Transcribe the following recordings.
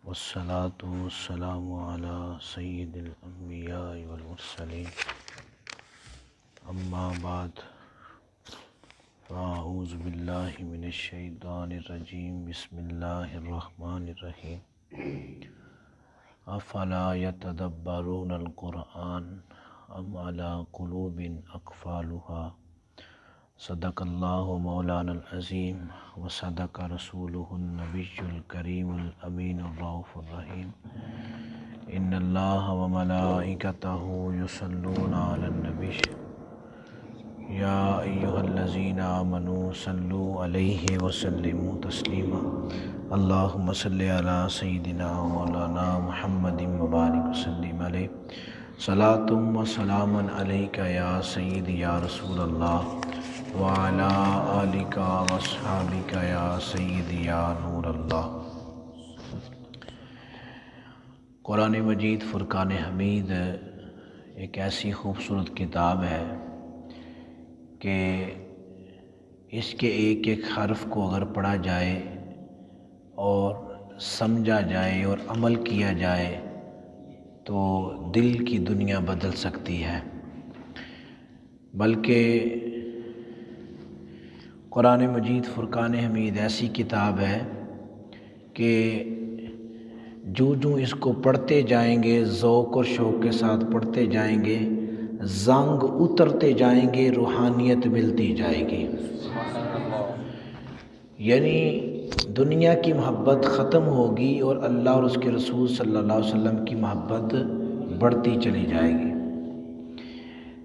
والصلاة والسلام على سید الانبیاء والمرسلین اما بعد فاعوذ باللہ من الشیطان الرجیم بسم اللہ الرحمن الرحیم افلا یتدبرون القرآن ام علی قلوب اقفالها صدق اللہ مولانا العظیم وصدق رسولہ النبی الکریم الامین الرؤوف الرحیم ان اللہ وملائکتہ یصلون علی النبی یا ایہا الذین آمنوا صلوا علیہ وسلموا تسلیما اللہم صلی علی سیدنا مولانا محمد مبارک وسلم علیہ صلاۃ و سلام علیک یا سیدی یا رسول اللہ وعلی آلک واصحابک یا سیدی یا نور اللہ۔ قرآن مجید فرقان حمید ایک ایسی خوبصورت کتاب ہے کہ اس کے ایک ایک حرف کو اگر پڑھا جائے اور سمجھا جائے اور عمل کیا جائے تو دل کی دنیا بدل سکتی ہے۔ بلکہ قرآن مجید فرقان حمید ایسی کتاب ہے کہ جو اس کو پڑھتے جائیں گے، ذوق اور شوق کے ساتھ پڑھتے جائیں گے، زنگ اترتے جائیں گے، روحانیت ملتی جائے گی۔ یعنی دنیا کی محبت ختم ہوگی اور اللہ اور اس کے رسول صلی اللہ علیہ وسلم کی محبت بڑھتی چلی جائے گی۔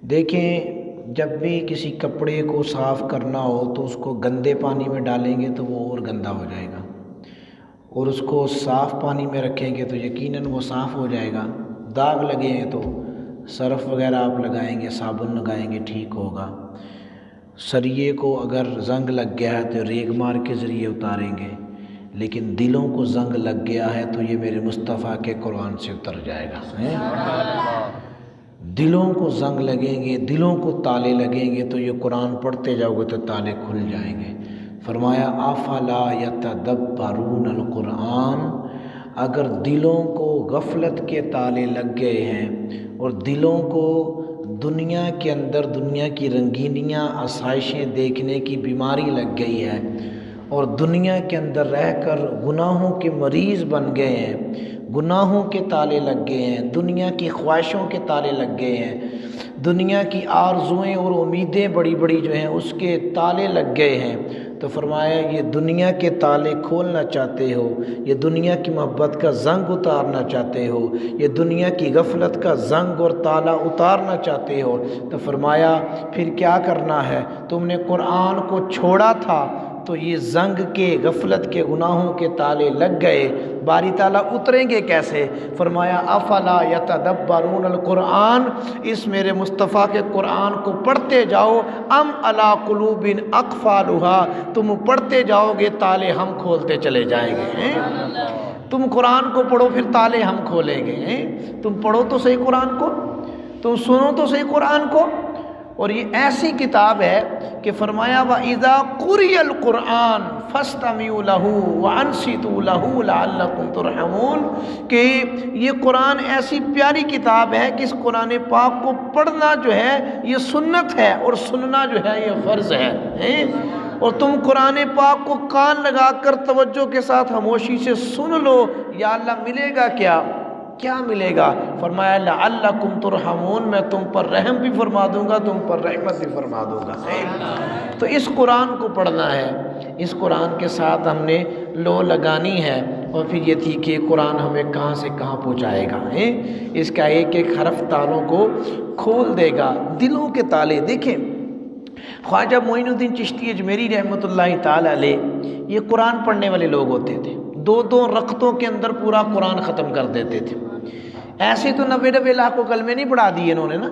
دیکھیں، جب بھی کسی کپڑے کو صاف کرنا ہو تو اس کو گندے پانی میں ڈالیں گے تو وہ اور گندا ہو جائے گا، اور اس کو صاف پانی میں رکھیں گے تو یقیناً وہ صاف ہو جائے گا۔ داغ لگے ہیں تو سرف وغیرہ آپ لگائیں گے، صابن لگائیں گے، ٹھیک ہوگا۔ سریے کو اگر زنگ لگ گیا ہے تو ریگ مار کے ذریعے اتاریں گے، لیکن دلوں کو زنگ لگ گیا ہے تو یہ میرے مصطفیٰ کے قرآن سے اتر جائے گا۔ دلوں کو زنگ لگیں گے، دلوں کو تالے لگیں گے تو یہ قرآن پڑھتے جاؤ گے تو تالے کھل جائیں گے۔ فرمایا افلا یتدبرون القرآن، اگر دلوں کو غفلت کے تالے لگ گئے ہیں اور دلوں کو دنیا کے اندر دنیا کی رنگینیاں، آسائشیں دیکھنے کی بیماری لگ گئی ہے اور دنیا کے اندر رہ کر گناہوں کے مریض بن گئے ہیں، گناہوں کے تالے لگ گئے ہیں، دنیا کی خواہشوں کے تالے لگ گئے ہیں، دنیا کی آرزوئیں اور امیدیں بڑی بڑی جو ہیں اس کے تالے لگ گئے ہیں، تو فرمایا یہ دنیا کے تالے کھولنا چاہتے ہو، یہ دنیا کی محبت کا زنگ اتارنا چاہتے ہو، یہ دنیا کی غفلت کا زنگ اور تالا اتارنا چاہتے ہو، تو فرمایا پھر کیا کرنا ہے؟ تم نے قرآن کو چھوڑا تھا تو یہ زنگ کے، غفلت کے، گناہوں کے تالے لگ گئے، باری تالا اتریں گے کیسے؟ فرمایا افلا یتدبرون القرآن، اس میرے مصطفیٰ کے قرآن کو پڑھتے جاؤ، ام علی قلوب اقفالها، تم پڑھتے جاؤ گے تالے ہم کھولتے چلے جائیں گے۔ تم قرآن کو پڑھو پھر تالے ہم کھولیں گے۔ تم پڑھو تو صحیح قرآن کو، تم سنو تو صحیح قرآن کو۔ اور یہ ایسی کتاب ہے کہ فرمایا وَإِذَا قُرِئَ الْقُرْآنُ فَاسْتَمِعُوا لَهُ وَأَنصِتُوا لَهُ لَعَلَّكُمْ تُرْحَمُونَ، کہ یہ قرآن ایسی پیاری کتاب ہے کہ اس قرآن پاک کو پڑھنا جو ہے یہ سنت ہے اور سننا جو ہے یہ فرض ہے۔ اور تم قرآن پاک کو کان لگا کر توجہ کے ساتھ خاموشی سے سن لو، یا اللہ ملے گا کیا ملے گا؟ فرمایا لعلکم ترحمون، میں تم پر رحم بھی فرما دوں گا، تم پر رحمت بھی فرما دوں گا۔ تو اس قرآن کو پڑھنا ہے، اس قرآن کے ساتھ ہم نے لو لگانی ہے، اور پھر یہ تھی کہ قرآن ہمیں کہاں سے کہاں پہنچائے گا۔ اس کا ایک ایک حرف تالوں کو کھول دے گا، دلوں کے تالے۔ دیکھیں، خواجہ معین الدین چشتی اجمیری رحمۃ اللہ تعالی علیہ یہ قرآن پڑھنے والے لوگ ہوتے تھے، 2 رکعتوں کے اندر پورا قرآن ختم کر دیتے تھے۔ ایسے تو 90 لاکھ کو کلمے نہیں پڑھا دیے انہوں نے نا،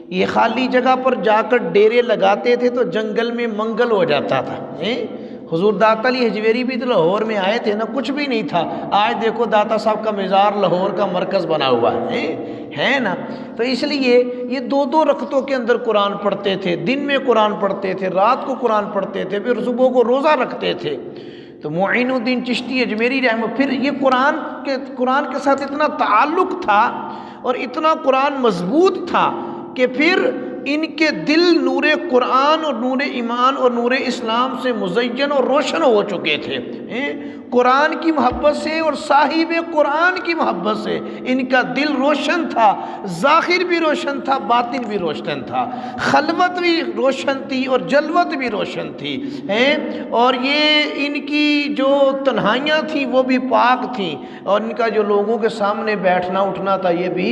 یہ خالی جگہ پر جا کر ڈیرے لگاتے تھے تو جنگل میں منگل ہو جاتا تھا۔ حضور داتا علی حجویری بھی تو لاہور میں آئے تھے نا، کچھ بھی نہیں تھا، آج دیکھو داتا صاحب کا مزار لاہور کا مرکز بنا ہوا ہے نا۔ تو اس لیے یہ 2 رکعتوں کے اندر قرآن پڑھتے تھے، دن میں قرآن پڑھتے تھے، رات کو قرآن پڑھتے تھے، پھر صبح کو روزہ رکھتے تھے۔ تو معین الدین چشتی اجمیری رحمہ، پھر یہ قرآن کے قرآن کے ساتھ اتنا تعلق تھا اور اتنا قرآن مضبوط تھا کہ پھر ان کے دل نور قرآن اور نور ایمان اور نور اسلام سے مزین اور روشن ہو چکے تھے۔ قرآن کی محبت سے اور صاحب قرآن کی محبت سے ان کا دل روشن تھا، ظاہر بھی روشن تھا، باطن بھی روشن تھا، خلوت بھی روشن تھی اور جلوت بھی روشن تھی، اور یہ ان کی جو تنہائیاں تھیں وہ بھی پاک تھیں، اور ان کا جو لوگوں کے سامنے بیٹھنا اٹھنا تھا یہ بھی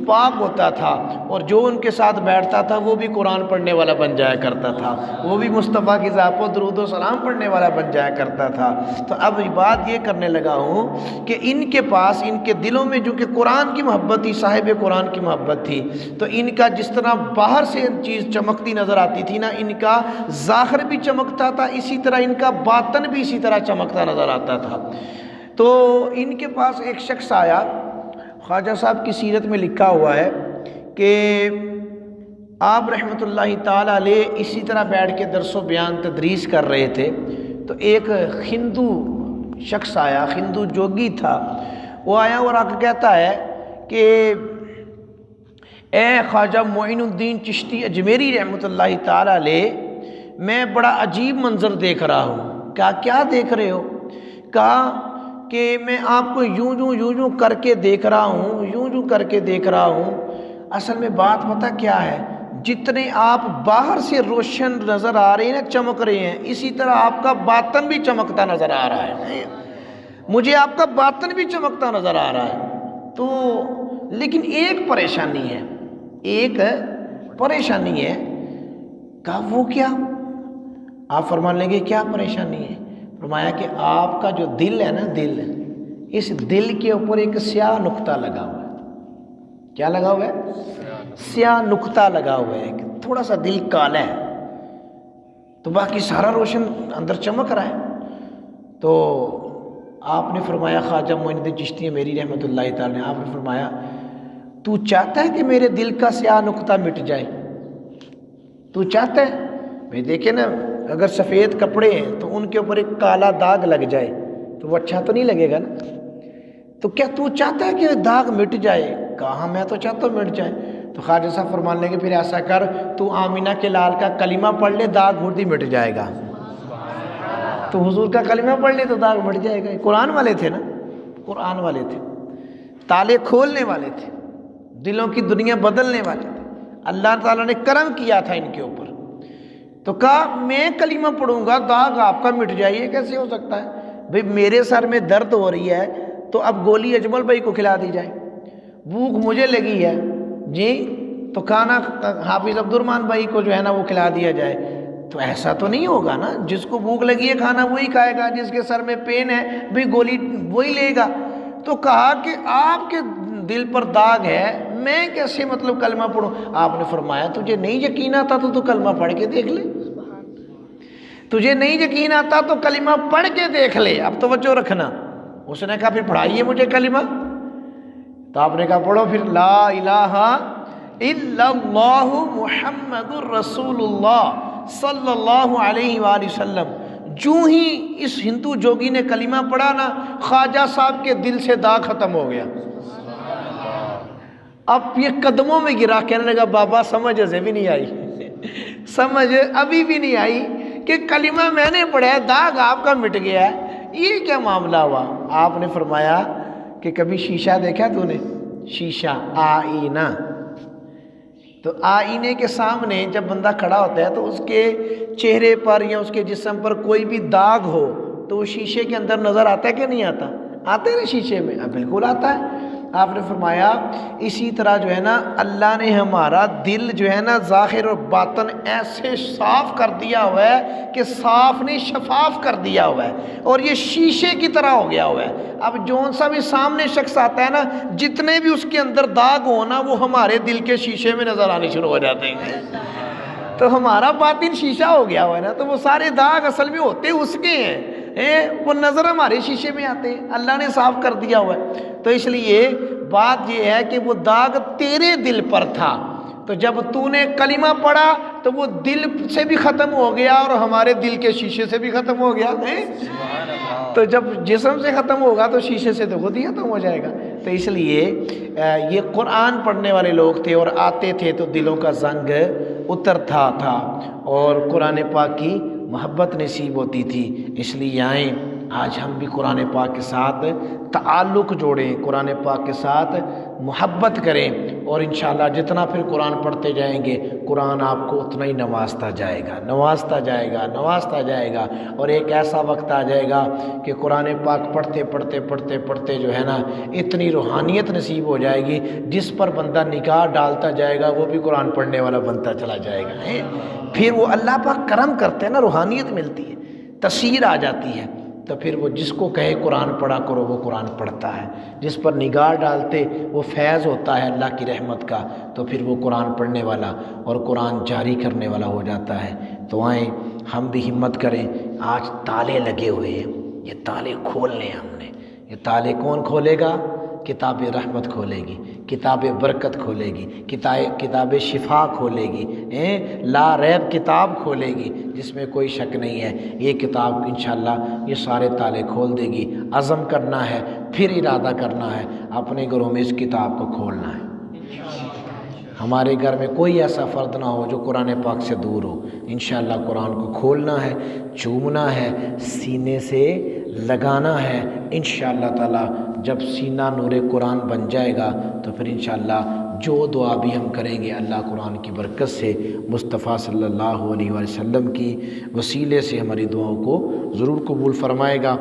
پاک ہوتا تھا، اور جو ان کے ساتھ بیٹھتا تھا وہ بھی قرآن پڑھنے والا بن جایا کرتا تھا، وہ بھی مصطفیٰ کی ذات پر درود و سلام پڑھنے والا بن جایا کرتا تھا۔ تو اب بات یہ کرنے لگا ہوں کہ ان کے پاس، ان کے دلوں میں جو کہ قرآن کی محبت تھی، صاحب قرآن کی محبت تھی، تو ان کا جس طرح باہر سے چیز چمکتی نظر آتی تھی نا، ان کا ظاہر بھی چمکتا تھا، اسی طرح ان کا باطن بھی اسی طرح چمکتا نظر آتا تھا۔ تو ان کے پاس ایک شخص آیا، خواجہ صاحب کی سیرت میں لکھا ہوا ہے کہ آپ رحمۃ اللہ تعالیٰ علیہ اسی طرح بیٹھ کے درس و بیان تدریس کر رہے تھے، تو ایک ہندو شخص آیا، ہندو جوگی تھا، وہ آیا اور آ کے کہتا ہے کہ اے خواجہ معین الدین چشتی اجمیری رحمۃ اللہ تعالیٰ علیہ، میں بڑا عجیب منظر دیکھ رہا ہوں۔ کیا دیکھ رہے ہو؟ کہا کہ میں آپ کو یوں کر کے دیکھ رہا ہوں، یوں کر کے دیکھ رہا ہوں۔ اصل میں بات پتہ کیا ہے، جتنے آپ باہر سے روشن نظر آ رہے ہیں نا، چمک رہے ہیں، اسی طرح آپ کا باطن بھی چمکتا نظر آ رہا ہے۔ مجھے آپ کا باطن بھی چمکتا نظر آ رہا ہے، تو لیکن ایک پریشانی ہے، کہا وہ کیا؟ آپ فرمان لیں گے کیا پریشانی ہے؟ فرمایا کہ آپ کا جو دل ہے نا، دل، اس دل کے اوپر ایک سیاہ نقطہ لگا ہوا ہے۔ کیا لگا ہوا ہے؟ سیاہ نقطہ لگا ہوا ہے، تھوڑا سا دل کالا ہے، تو باقی سارا روشن اندر چمک رہا ہے۔ تو آپ نے فرمایا، خواجہ معین الدین چشتی میری رحمۃ اللہ تعالی نے، آپ نے فرمایا تو چاہتا ہے کہ میرے دل کا سیاہ نقطہ مٹ جائے؟ تو چاہتا ہے؟ بھائی دیکھیں نا، اگر سفید کپڑے ہیں تو ان کے اوپر ایک کالا داغ لگ جائے تو وہ اچھا تو نہیں لگے گا نا، تو کیا تو چاہتا ہے کہ داغ مٹ جائے؟ کہا میں تو چاہتا ہوں مٹ جائے۔ تو خواجہ صاحب فرمان لیں گے پھر ایسا کر، تو آمینہ کے لال کا کلمہ پڑھ لے، داغ خود ہی مٹ جائے گا۔ تو حضور کا کلمہ پڑھ لے تو داغ مٹ جائے گا۔ قرآن والے تھے نا، قرآن والے تھے، تالے کھولنے والے تھے، دلوں کی دنیا بدلنے والے تھے، اللہ تعالیٰ نے کرم کیا تھا ان کے اوپر۔ تو کہا میں کلمہ پڑھوں گا داغ آپ کا مٹ جائے، کیسے ہو سکتا ہے؟ بھئی میرے سر میں درد ہو رہی ہے تو اب گولی اجمل بھائی کو کھلا دی جائے، بھوک مجھے لگی ہے جی تو کھانا حافظ عبد الرحمن بھائی کو جو ہے نا وہ کھلا دیا جائے، تو ایسا تو نہیں ہوگا نا، جس کو بھوک لگی ہے کھانا وہی کھائے گا، جس کے سر میں پین ہے بھئی گولی وہی لے گا۔ تو کہا کہ آپ کے دل پر داغ ہے، میں کیسے مطلب کلمہ پڑھوں؟ آپ نے فرمایا تجھے نہیں یقین آتا تو کلمہ پڑھ کے دیکھ لے، تجھے نہیں یقین آتا تو کلمہ پڑھ کے دیکھ لے۔ اب توجہ رکھنا، اس نے کہا پھر پڑھائیے مجھے کلمہ، تو آپ نے کہا پڑھو پھر، لا الہ الا اللہ محمد الرسول اللہ صلی اللہ علیہ وآلہ وسلم۔ جو ہی اس ہندو جوگی نے کلمہ پڑھا نا، خواجہ صاحب کے دل سے داغ ختم ہو گیا۔ اب یہ قدموں میں گرا، کہنے لگا بابا سمجھ سے بھی نہیں آئی، سمجھ ابھی بھی نہیں آئی کہ کلمہ میں نے پڑھا ہے، داغ آپ کا مٹ گیا ہے، یہ کیا معاملہ ہوا؟ آپ نے فرمایا کہ کبھی شیشہ دیکھا تو نے؟ شیشہ، آئینہ، تو آئینے کے سامنے جب بندہ کھڑا ہوتا ہے تو اس کے چہرے پر یا اس کے جسم پر کوئی بھی داغ ہو تو وہ شیشے کے اندر نظر آتا ہے کہ نہیں آتا؟ آتا ہے نا شیشے میں؟ بالکل آتا ہے۔ آپ نے فرمایا اسی طرح جو ہے نا اللہ نے ہمارا دل جو ہے نا ظاہر اور باطن ایسے صاف کر دیا ہوا ہے کہ صاف نہیں شفاف کر دیا ہوا ہے، اور یہ شیشے کی طرح ہو گیا ہوا ہے۔ اب جون سا بھی سامنے شخص آتا ہے نا، جتنے بھی اس کے اندر داغ ہونا وہ ہمارے دل کے شیشے میں نظر آنے شروع ہو جاتے ہیں۔ تو ہمارا باطن شیشہ ہو گیا ہوا ہے نا، تو وہ سارے داغ اصل میں ہوتے اس کے ہیں، وہ نظر ہمارے شیشے میں آتے ہیں، اللہ نے صاف کر دیا ہوا ہے۔ تو اس لیے بات یہ ہے کہ وہ داغ تیرے دل پر تھا، تو جب تو نے کلمہ پڑھا تو وہ دل سے بھی ختم ہو گیا اور ہمارے دل کے شیشے سے بھی ختم ہو گیا۔ تو جب جسم سے ختم ہوگا تو شیشے سے تو خود ہی ختم ہو جائے گا۔ تو اس لیے یہ قرآن پڑھنے والے لوگ تھے اور آتے تھے تو دلوں کا زنگ اترتا تھا اور قرآن پاک کی محبت نصیب ہوتی تھی۔ اس لیے آئیں آج ہم بھی قرآن پاک کے ساتھ تعلق جوڑیں، قرآن پاک کے ساتھ محبت کریں، اور انشاءاللہ جتنا پھر قرآن پڑھتے جائیں گے قرآن آپ کو اتنا ہی نوازتا جائے گا، نوازتا جائے گا، نوازتا جائے گا، اور ایک ایسا وقت آ جائے گا کہ قرآن پاک پڑھتے پڑھتے پڑھتے پڑھتے جو ہے نا اتنی روحانیت نصیب ہو جائے گی، جس پر بندہ نگاہ ڈالتا جائے گا وہ بھی قرآن پڑھنے والا بنتا چلا جائے گا۔ پھر وہ اللہ پاک کرم کرتے ہیں نا، روحانیت ملتی ہے، تاثیر آ جاتی ہے، تو پھر وہ جس کو کہے قرآن پڑھا کرو وہ قرآن پڑھتا ہے، جس پر نگاہ ڈالتے وہ فیض ہوتا ہے اللہ کی رحمت کا، تو پھر وہ قرآن پڑھنے والا اور قرآن جاری کرنے والا ہو جاتا ہے۔ تو آئیں ہم بھی ہمت کریں، آج تالے لگے ہوئے ہیں، یہ تالے کھولنے ہم نے۔ یہ تالے کون کھولے گا؟ کتاب رحمت کھولے گی، کتاب برکت کھولے گی، کتاب شفا کھولے گی، لا ریب کتاب کھولے گی جس میں کوئی شک نہیں ہے۔ یہ کتاب انشاءاللہ یہ سارے تالے کھول دے گی۔ عزم کرنا ہے، پھر ارادہ کرنا ہے، اپنے گھروں میں اس کتاب کو کھولنا ہے۔ ہمارے گھر میں کوئی ایسا فرد نہ ہو جو قرآن پاک سے دور ہو۔ انشاءاللہ قرآن کو کھولنا ہے، چومنا ہے، سینے سے لگانا ہے۔ انشاءاللہ تعالی جب سینہ نور قرآن بن جائے گا تو پھر انشاءاللہ جو دعا بھی ہم کریں گے اللہ قرآن کی برکت سے، مصطفیٰ صلی اللہ علیہ وسلم کی وسیلے سے ہماری دعاؤں کو ضرور قبول فرمائے گا۔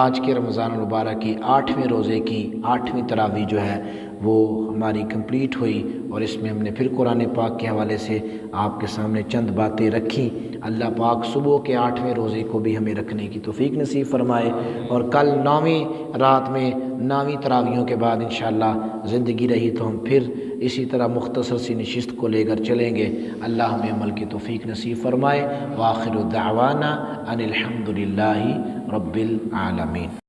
آج کے رمضان المبارک کی 8ویں روزے کی 8ویں تراویح جو ہے وہ ہماری کمپلیٹ ہوئی، اور اس میں ہم نے پھر قرآن پاک کے حوالے سے آپ کے سامنے چند باتیں رکھی۔ اللہ پاک صبح کے 8ویں روزے کو بھی ہمیں رکھنے کی توفیق نصیب فرمائے، اور کل 9ویں رات میں 9ویں تراویحوں کے بعد انشاءاللہ زندگی رہی تو ہم پھر اسی طرح مختصر سی نشست کو لے کر چلیں گے۔ اللہ ہمیں عمل کی توفیق نصیب فرمائے۔ وآخر دعوانا ان الحمد للہ رب العالمین۔